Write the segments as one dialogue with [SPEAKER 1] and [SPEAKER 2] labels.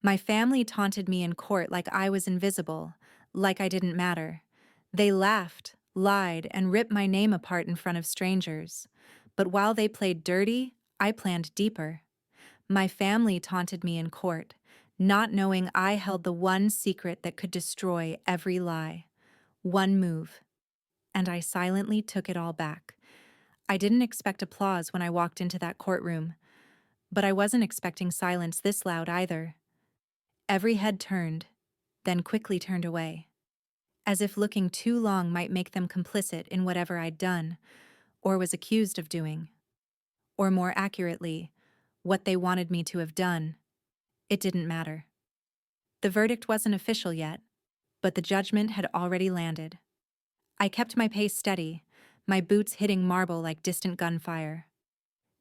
[SPEAKER 1] My family taunted me in court like I was invisible, like I didn't matter. They laughed, lied, and ripped my name apart in front of strangers. But while they played dirty, I planned deeper. My family taunted me in court, not knowing I held the one secret that could destroy every lie. One move. And I silently took it all back. I didn't expect applause when I walked into that courtroom, but I wasn't expecting silence this loud either. Every head turned, then quickly turned away, as if looking too long might make them complicit in whatever I'd done, or was accused of doing. Or more accurately, what they wanted me to have done. It didn't matter. The verdict wasn't official yet, but the judgment had already landed. I kept my pace steady, my boots hitting marble like distant gunfire.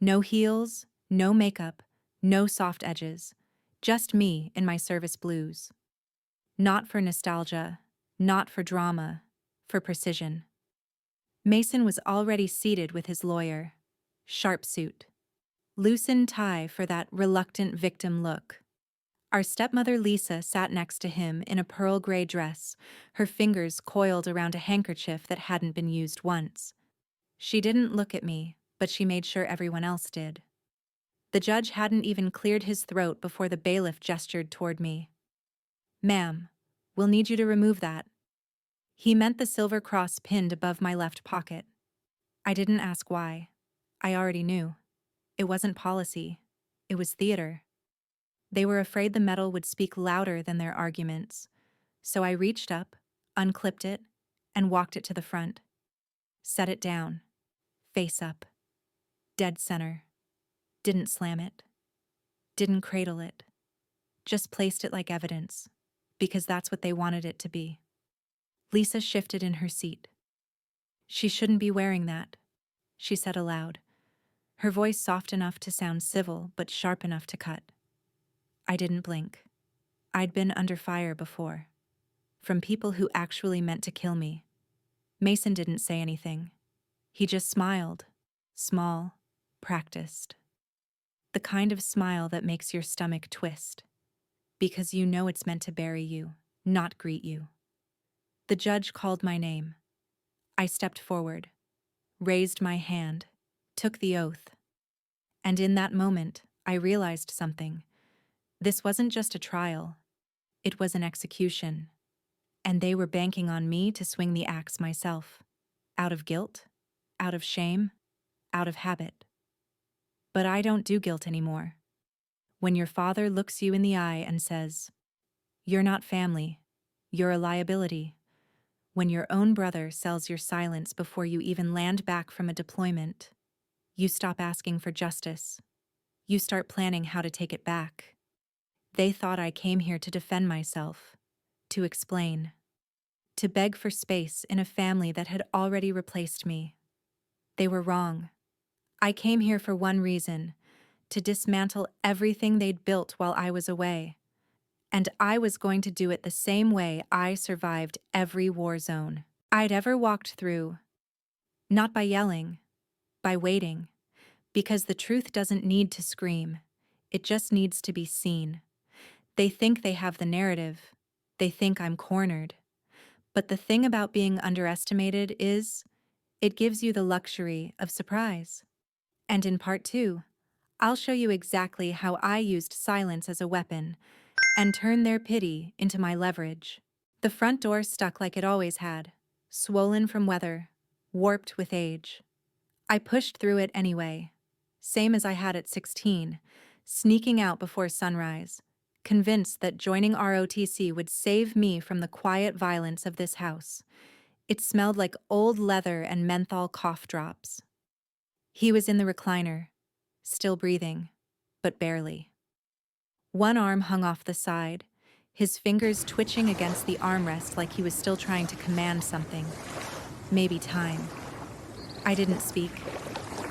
[SPEAKER 1] No heels, no makeup, no soft edges, just me in my service blues. Not for nostalgia, not for drama, for precision. Mason was already seated with his lawyer. Sharp suit. Loosened tie for that reluctant victim look. Our stepmother Lisa sat next to him in a pearl gray dress, her fingers coiled around a handkerchief that hadn't been used once. She didn't look at me, but she made sure everyone else did. The judge hadn't even cleared his throat before the bailiff gestured toward me. "Ma'am, we'll need you to remove that." He meant the silver cross pinned above my left pocket. I didn't ask why. I already knew. It wasn't policy. It was theater. They were afraid the metal would speak louder than their arguments. So I reached up, unclipped it, and walked it to the front. Set it down. Face up. Dead center. Didn't slam it. Didn't cradle it. Just placed it like evidence, because that's what they wanted it to be. Lisa shifted in her seat. "She shouldn't be wearing that," she said aloud, her voice soft enough to sound civil but sharp enough to cut. I didn't blink. I'd been under fire before. From people who actually meant to kill me. Mason didn't say anything. He just smiled. Small, practiced. The kind of smile that makes your stomach twist. Because you know it's meant to bury you, not greet you. The judge called my name. I stepped forward, raised my hand, took the oath. And in that moment, I realized something. This wasn't just a trial. It was an execution. And they were banking on me to swing the axe myself. Out of guilt, out of shame, out of habit. But I don't do guilt anymore. When your father looks you in the eye and says, "You're not family, you're a liability." When your own brother sells your silence before you even land back from a deployment, you stop asking for justice. You start planning how to take it back. They thought I came here to defend myself, to explain, to beg for space in a family that had already replaced me. They were wrong. I came here for one reason, to dismantle everything they'd built while I was away. And I was going to do it the same way I survived every war zone I'd ever walked through. Not by yelling, by waiting. Because the truth doesn't need to scream. It just needs to be seen. They think they have the narrative. They think I'm cornered. But the thing about being underestimated is, it gives you the luxury of surprise. And in part 2, I'll show you exactly how I used silence as a weapon and turned their pity into my leverage. The front door stuck like it always had, swollen from weather, warped with age. I pushed through it anyway, same as I had at 16, sneaking out before sunrise, convinced that joining ROTC would save me from the quiet violence of this house. It smelled like old leather and menthol cough drops. He was in the recliner, still breathing, but barely. One arm hung off the side, his fingers twitching against the armrest like he was still trying to command something. Maybe time. I didn't speak,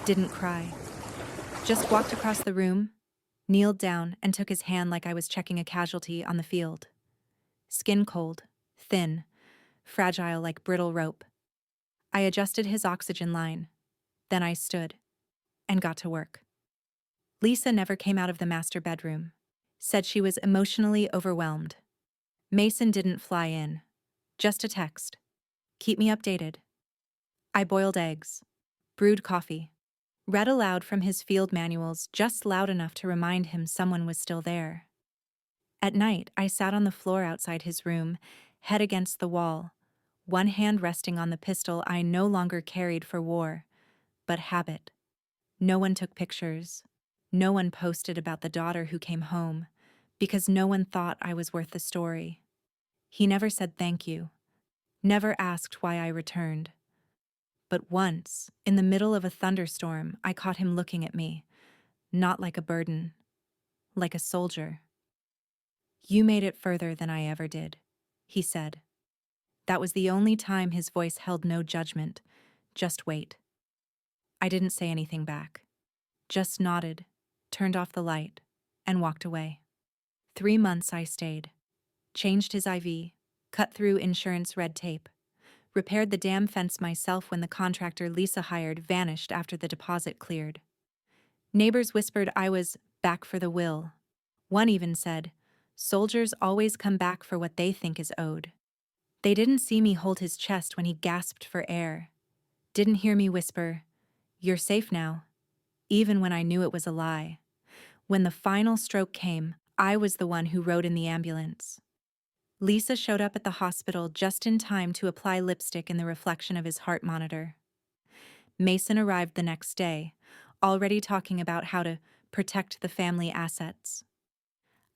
[SPEAKER 1] didn't cry. Just walked across the room, kneeled down, and took his hand like I was checking a casualty on the field. Skin cold, thin, fragile like brittle rope. I adjusted his oxygen line. Then I stood and got to work. Lisa never came out of the master bedroom. Said she was emotionally overwhelmed. Mason didn't fly in. Just a text. Keep me updated. I boiled eggs. Brewed coffee. Read aloud from his field manuals just loud enough to remind him someone was still there. At night, I sat on the floor outside his room, head against the wall, one hand resting on the pistol I no longer carried for war, but habit. No one took pictures. No one posted about the daughter who came home, because no one thought I was worth the story. He never said thank you, never asked why I returned. But once, in the middle of a thunderstorm, I caught him looking at me, not like a burden, like a soldier. You made it further than I ever did, he said. That was the only time his voice held no judgment, just wait. I didn't say anything back, just nodded, turned off the light, and walked away. 3 months I stayed, changed his IV, cut through insurance red tape, repaired the dam fence myself when the contractor Lisa hired vanished after the deposit cleared. Neighbors whispered I was back for the will. One even said, soldiers always come back for what they think is owed. They didn't see me hold his chest when he gasped for air. Didn't hear me whisper, you're safe now, even when I knew it was a lie. When the final stroke came, I was the one who rode in the ambulance. Lisa showed up at the hospital just in time to apply lipstick in the reflection of his heart monitor. Mason arrived the next day, already talking about how to protect the family assets.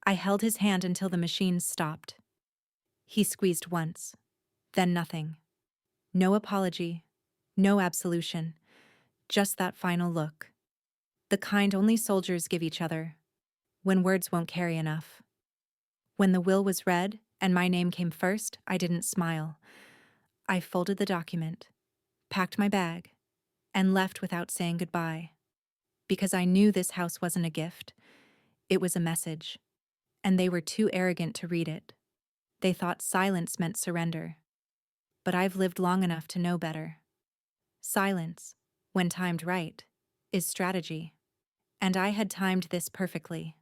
[SPEAKER 1] I held his hand until the machines stopped. He squeezed once, then nothing. No apology, no absolution, just that final look. The kind only soldiers give each other, when words won't carry enough. When the will was read and my name came first, I didn't smile. I folded the document, packed my bag, and left without saying goodbye. Because I knew this house wasn't a gift, it was a message. And they were too arrogant to read it. They thought silence meant surrender. But I've lived long enough to know better. Silence, when timed right, is strategy. And I had timed this perfectly.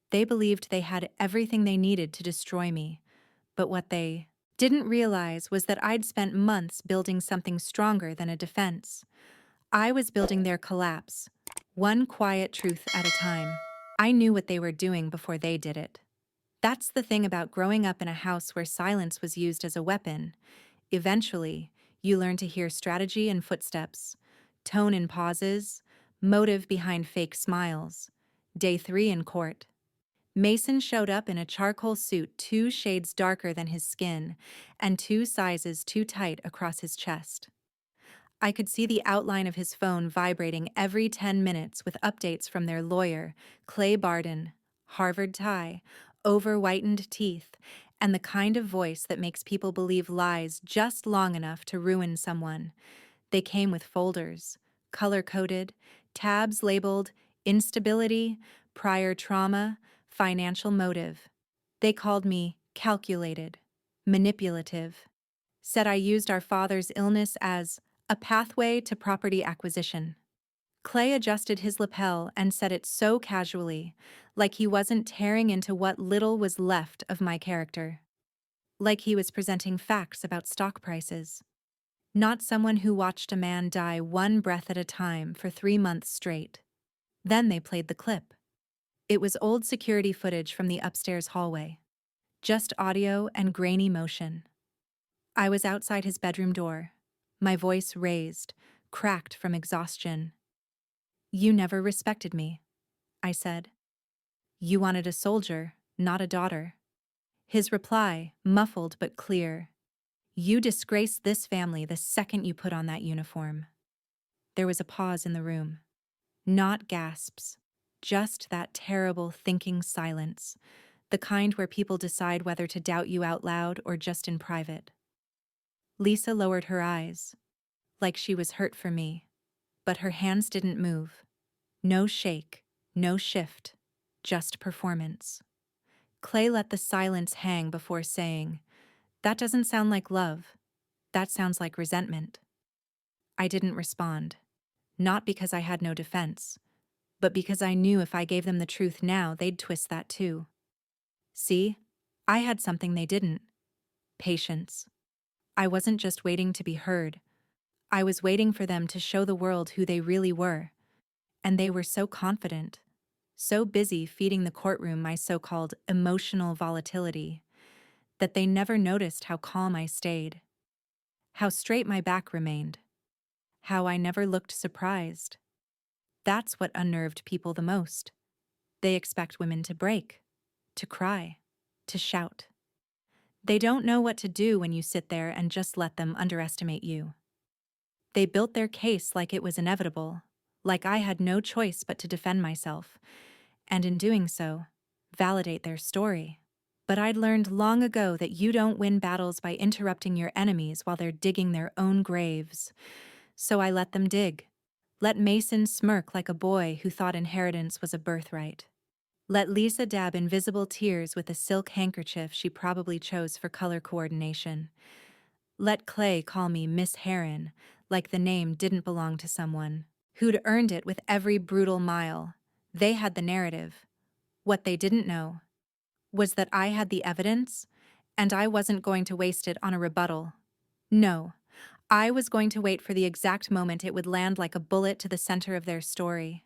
[SPEAKER 1] They believed they had everything they needed to destroy me, but what they didn't realize was that I'd spent months building something stronger than a defense. I was building their collapse, one quiet truth at a time. I knew what they were doing before they did it. That's the thing about growing up in a house where silence was used as a weapon. Eventually, you learn to hear strategy in footsteps, tone in pauses, motive behind fake smiles. Day 3 in court. Mason showed up in a charcoal suit 2 shades darker than his skin and 2 sizes too tight across his chest. I could see the outline of his phone vibrating every 10 minutes with updates from their lawyer, Clay Barden, Harvard tie, over-whitened teeth, and the kind of voice that makes people believe lies just long enough to ruin someone. They came with folders, color-coded, tabs labeled instability, prior trauma, financial motive. They called me calculated, manipulative, said I used our father's illness as a pathway to property acquisition. Clay adjusted his lapel and said it so casually, like he wasn't tearing into what little was left of my character. Like he was presenting facts about stock prices. Not someone who watched a man die one breath at a time for 3 months straight. Then they played the clip. It was old security footage from the upstairs hallway. Just audio and grainy motion. I was outside his bedroom door, my voice raised, cracked from exhaustion. You never respected me, I said. You wanted a soldier, not a daughter. His reply, muffled but clear. You disgraced this family the second you put on that uniform. There was a pause in the room. Not gasps, just that terrible thinking silence, the kind where people decide whether to doubt you out loud or just in private. Lisa lowered her eyes, like she was hurt for me, but her hands didn't move. No shake, no shift, just performance. Clay let the silence hang before saying, that doesn't sound like love. That sounds like resentment. I didn't respond, not because I had no defense, but because I knew if I gave them the truth now, they'd twist that too. See, I had something they didn't. Patience. I wasn't just waiting to be heard. I was waiting for them to show the world who they really were. And they were so confident, so busy feeding the courtroom my so-called emotional volatility, that they never noticed how calm I stayed, how straight my back remained, how I never looked surprised. That's what unnerved people the most. They expect women to break, to cry, to shout. They don't know what to do when you sit there and just let them underestimate you. They built their case like it was inevitable, like I had no choice but to defend myself, and in doing so, validate their story. But I'd learned long ago that you don't win battles by interrupting your enemies while they're digging their own graves. So I let them dig. Let Mason smirk like a boy who thought inheritance was a birthright. Let Lisa dab invisible tears with a silk handkerchief she probably chose for color coordination. Let Clay call me Miss Heron, like the name didn't belong to someone who'd earned it with every brutal mile. They had the narrative. What they didn't know was that I had the evidence, and I wasn't going to waste it on a rebuttal. No, I was going to wait for the exact moment it would land like a bullet to the center of their story.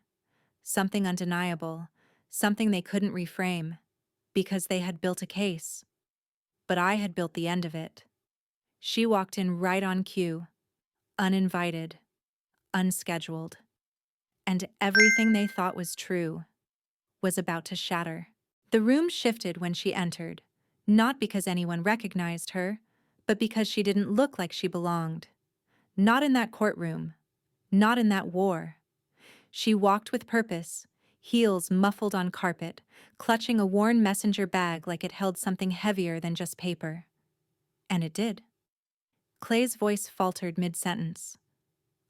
[SPEAKER 1] Something undeniable, something they couldn't reframe, because they had built a case. But I had built the end of it. She walked in right on cue, uninvited, unscheduled, and everything they thought was true was about to shatter. The room shifted when she entered, not because anyone recognized her, but because she didn't look like she belonged. Not in that courtroom, not in that war. She walked with purpose, heels muffled on carpet, clutching a worn messenger bag like it held something heavier than just paper. And it did. Clay's voice faltered mid-sentence.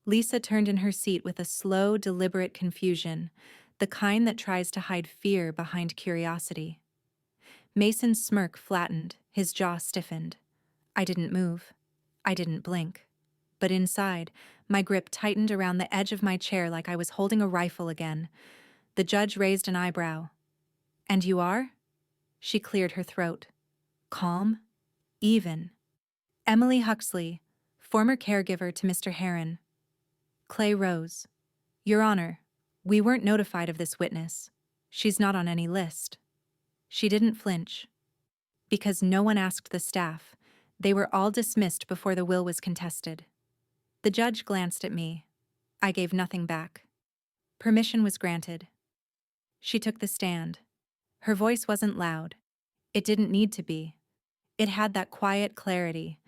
[SPEAKER 1] Lisa turned in her seat with a slow, deliberate confusion, the kind that tries to hide fear behind curiosity. Mason's smirk flattened, his jaw stiffened. I didn't move. I didn't blink. But inside, my grip tightened around the edge of my chair like I was holding a rifle again. The judge raised an eyebrow. "And you are?" She cleared her throat. "Calm? Even." "Emily Huxley, former caregiver to Mr. Heron." Clay rose. "Your Honor, we weren't notified of this witness. She's not on any list." She didn't flinch. Because no one asked the staff. They were all dismissed before the will was contested. The judge glanced at me. I gave nothing back. Permission was granted. She took the stand. Her voice wasn't loud. It didn't need to be. It had that quiet clarity,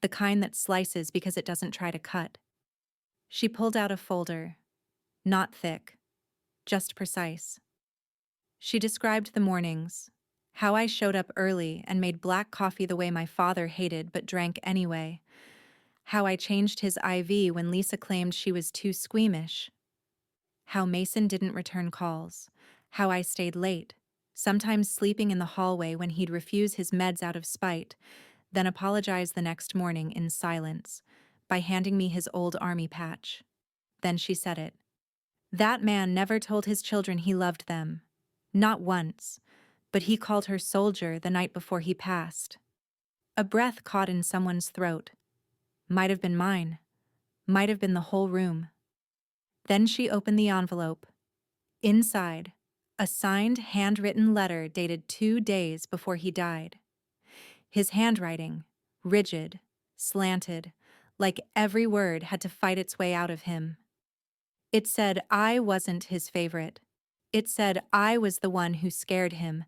[SPEAKER 1] the kind that slices because it doesn't try to cut. She pulled out a folder. Not thick, just precise. She described the mornings, how I showed up early and made black coffee the way my father hated but drank anyway, how I changed his IV when Lisa claimed she was too squeamish, how Mason didn't return calls, how I stayed late, sometimes sleeping in the hallway when he'd refuse his meds out of spite, then apologize the next morning in silence by handing me his old army patch. Then she said it. That man never told his children he loved them. Not once, but he called her soldier the night before he passed. A breath caught in someone's throat. Might have been mine. Might have been the whole room. Then she opened the envelope. Inside, a signed, handwritten letter dated 2 days before he died. His handwriting, rigid, slanted, like every word had to fight its way out of him. It said I wasn't his favorite. It said I was the one who scared him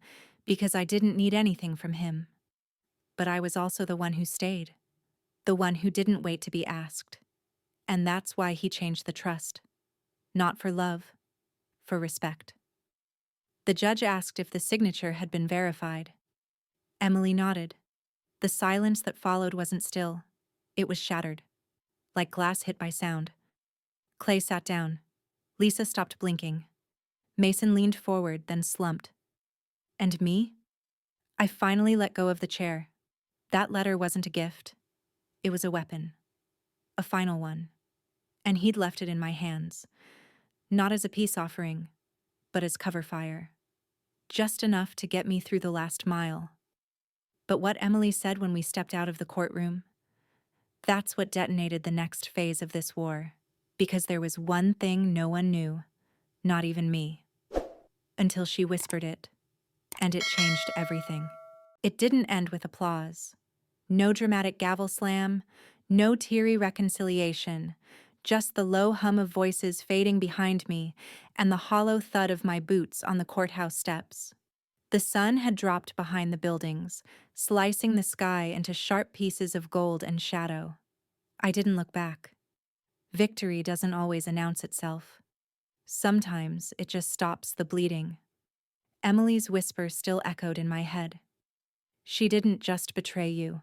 [SPEAKER 1] because I didn't need anything from him. But I was also the one who stayed, the one who didn't wait to be asked. And that's why he changed the trust. Not for love, for respect. The judge asked if the signature had been verified. Emily nodded. The silence that followed wasn't still. It was shattered, like glass hit by sound. Clay sat down. Lisa stopped blinking. Mason leaned forward, then slumped. And me? I finally let go of the chair. That letter wasn't a gift. It was a weapon. A final one. And he'd left it in my hands. Not as a peace offering, but as cover fire. just enough to get me through the last mile. But what Emily said when we stepped out of the courtroom, that's what detonated the next phase of this war. Because there was one thing no one knew, not even me, until she whispered it, and it changed everything. It didn't end with applause. No dramatic gavel slam, no teary reconciliation, just the low hum of voices fading behind me and the hollow thud of my boots on the courthouse steps. The sun had dropped behind the buildings, slicing the sky into sharp pieces of gold and shadow. I didn't look back. Victory doesn't always announce itself. Sometimes it just stops the bleeding. Emily's whisper still echoed in my head. She didn't just betray you.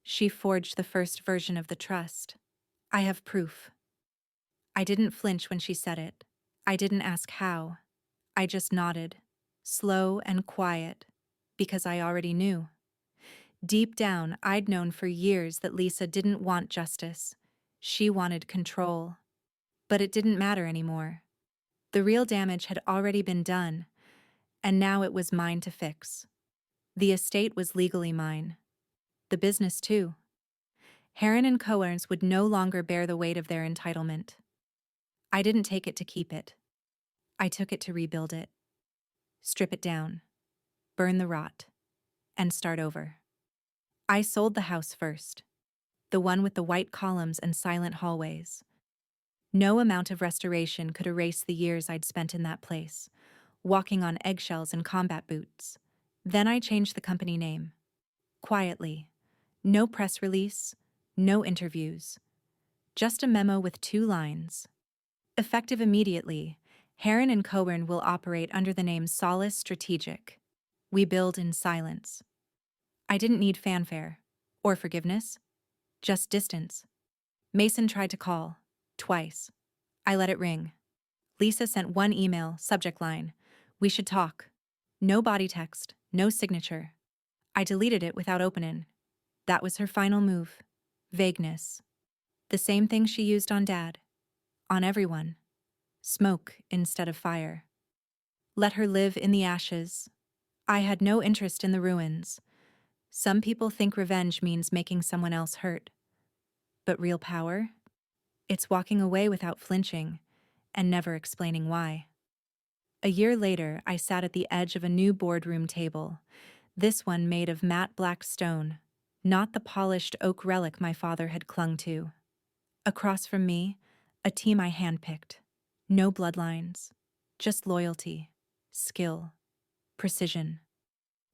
[SPEAKER 1] She forged the first version of the trust. I have proof. I didn't flinch when she said it. I didn't ask how. I just nodded, slow and quiet, because I already knew. Deep down, I'd known for years that Lisa didn't want justice. She wanted control. But it didn't matter anymore. The real damage had already been done, and now it was mine to fix. The estate was legally mine. The business, too. Heron and Coerns would no longer bear the weight of their entitlement. I didn't take it to keep it. I took it to rebuild it. Strip it down. Burn the rot. And start over. I sold the house first. The one with the white columns and silent hallways. No amount of restoration could erase the years I'd spent in that place, walking on eggshells and combat boots. Then I changed the company name. Quietly. No press release, no interviews. Just a memo with 2 lines. Effective immediately, Heron and Coburn will operate under the name Solace Strategic. We build in silence. I didn't need fanfare. Or forgiveness. Just distance. Mason tried to call. Twice. I let it ring. Lisa sent 1 email, subject line. We should talk. No body text, no signature. I deleted it without opening. That was her final move. Vagueness. The same thing she used on Dad. On everyone. Smoke instead of fire. Let her live in the ashes. I had no interest in the ruins. Some people think revenge means making someone else hurt. But real power? It's walking away without flinching, and never explaining why. A year later, I sat at the edge of a new boardroom table, this one made of matte black stone, not the polished oak relic my father had clung to. Across from me, a team I handpicked. No bloodlines, just loyalty, skill, precision.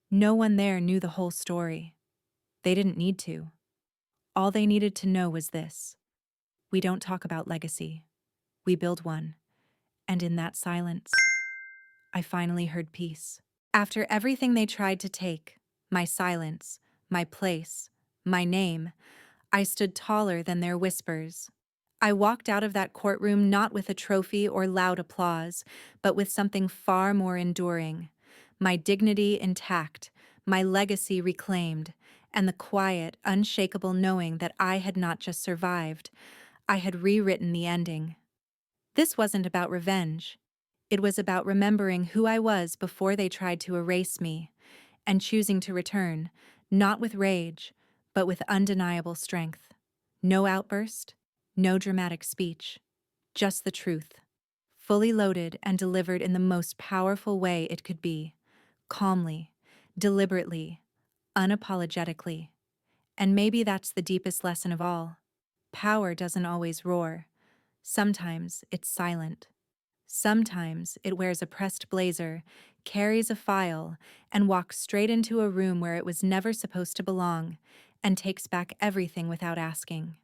[SPEAKER 1] No one there knew the whole story. They didn't need to. All they needed to know was this. We don't talk about legacy. We build one. And in that silence, I finally heard peace. After everything they tried to take, my silence, my place, my name, I stood taller than their whispers. I walked out of that courtroom not with a trophy or loud applause, but with something far more enduring. My dignity intact, my legacy reclaimed, and the quiet, unshakable knowing that I had not just survived, I had rewritten the ending. This wasn't about revenge. It was about remembering who I was before they tried to erase me, and choosing to return, not with rage, but with undeniable strength. No outburst, no dramatic speech, just the truth, fully loaded and delivered in the most powerful way it could be, calmly, deliberately, unapologetically. And maybe that's the deepest lesson of all. Power doesn't always roar. Sometimes it's silent. Sometimes it wears a pressed blazer, carries a file, and walks straight into a room where it was never supposed to belong, and takes back everything without asking.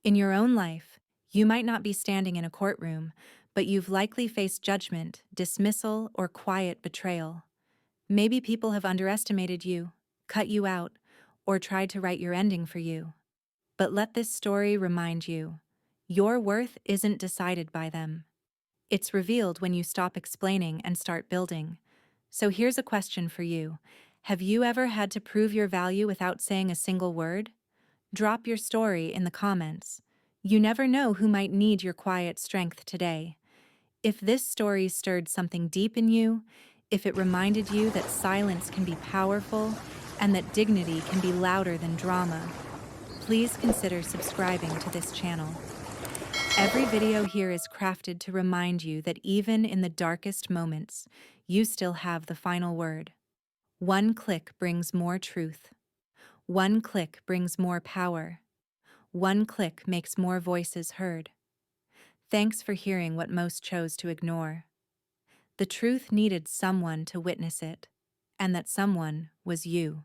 [SPEAKER 1] In your own life, you might not be standing in a courtroom, but you've likely faced judgment, dismissal, or quiet betrayal. Maybe people have underestimated you, cut you out, or tried to write your ending for you. But let this story remind you, your worth isn't decided by them. It's revealed when you stop explaining and start building. So here's a question for you. Have you ever had to prove your value without saying a single word? Drop your story in the comments. You never know who might need your quiet strength today. If this story stirred something deep in you, if it reminded you that silence can be powerful and that dignity can be louder than drama, please consider subscribing to this channel. Every video here is crafted to remind you that even in the darkest moments, you still have the final word. One click brings more truth. One click brings more power. One click makes more voices heard. Thanks for hearing what most chose to ignore. The truth needed someone to witness it, and that someone was you.